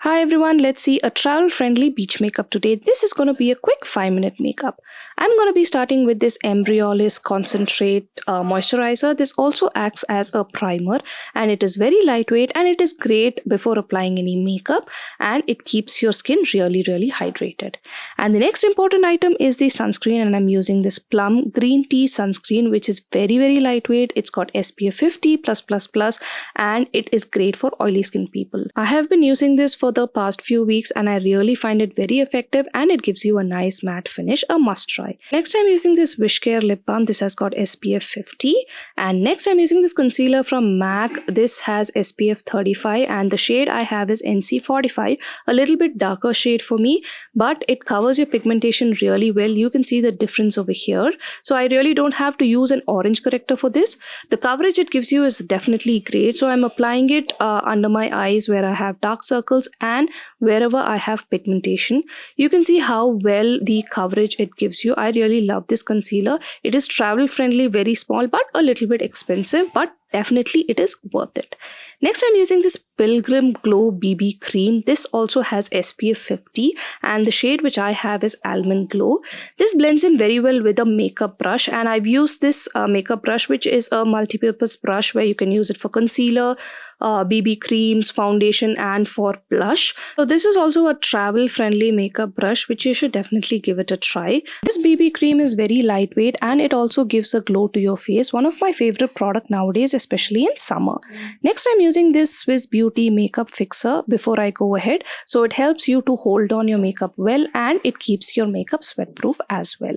Hi everyone, let's see a travel-friendly beach makeup today. This is going to be a quick 5-minute makeup. I'm going to be starting with this Embryolisse Concentrate moisturizer. This also acts as a primer and it is very lightweight and it is great before applying any makeup and it keeps your skin really hydrated. And the next important item is the sunscreen, and I'm using this Plum green tea sunscreen, which is very lightweight. It's got SPF 50+++ and it is great for oily skin people. I have been using this for the past few weeks and I really find it very effective and it gives you a nice matte finish, a must try. Next I'm using this WishCare lip balm. This has got SPF 50, and next I'm using this concealer from M.A.C. This has SPF 35 and the shade I have is NC 45, a little bit darker shade for me, but it covers your pigmentation really well. You can see the difference over here. So I really don't have to use an orange corrector for this. The coverage it gives you is definitely great. So I'm applying it under my eyes where I have dark circles and wherever I have pigmentation. You can see how well the coverage it gives you. I really love this concealer. It is travel friendly, very small but a little bit expensive, but definitely it is worth it. Next I'm using this Pilgrim Glow BB cream. This also has SPF 50 and the shade which I have is Almond Glow. This blends in very well with a makeup brush, and I've used this makeup brush, which is a multi-purpose brush where you can use it for concealer, BB creams, foundation and for blush. So this is also a travel friendly makeup brush which you should definitely give it a try. This BB cream is very lightweight and it also gives a glow to your face. One of my favorite product nowadays, especially in summer. Next I'm using this Swiss Beauty makeup fixer before I go ahead. So it helps you to hold on your makeup well and it keeps your makeup sweat proof as well.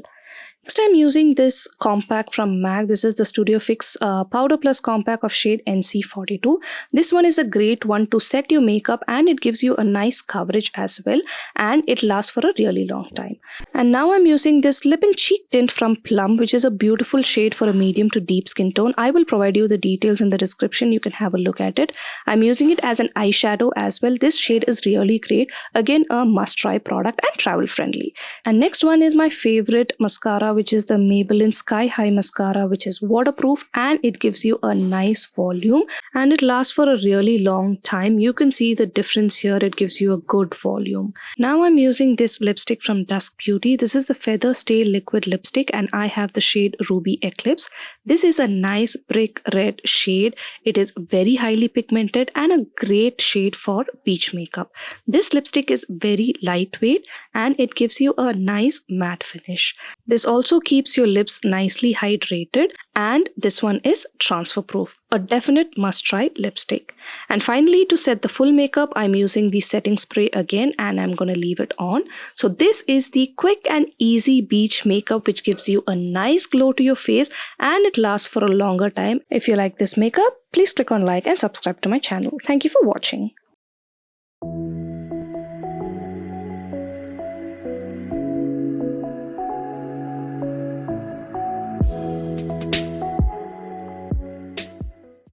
Next I'm using this compact from M.A.C. This is the Studio Fix Powder Plus Compact of shade NC42. This one is a great one to set your makeup and it gives you a nice coverage as well and it lasts for a really long time. And now I'm using this lip and cheek tint from Plum, which is a beautiful shade for a medium to deep skin tone. I will provide you the details in the description. You can have a look at it. I'm using it as an eyeshadow as well. This shade is really great. Again, a must try product and travel friendly. And next one is my favorite mascara, which is the Maybelline Sky High Mascara, which is waterproof and it gives you a nice volume and it lasts for a really long time. You can see the difference here. It gives you a good volume. Now I'm using this lipstick from Dusk Beauty. This is the Feather Stay Liquid Lipstick and I have the shade Ruby Eclipse. This is a nice brick red shade. It is very highly pigmented and a great shade for beach makeup. This lipstick is very lightweight and it gives you a nice matte finish. This also keeps your lips nicely hydrated, and this one is transfer proof, a definite must try lipstick. And finally, to set the full makeup, I'm using the setting spray again and I'm gonna leave it on. So this is the quick and easy beach makeup which gives you a nice glow to your face and it lasts for a longer time. If you like this makeup, please click on like and subscribe to my channel. Thank you for watching.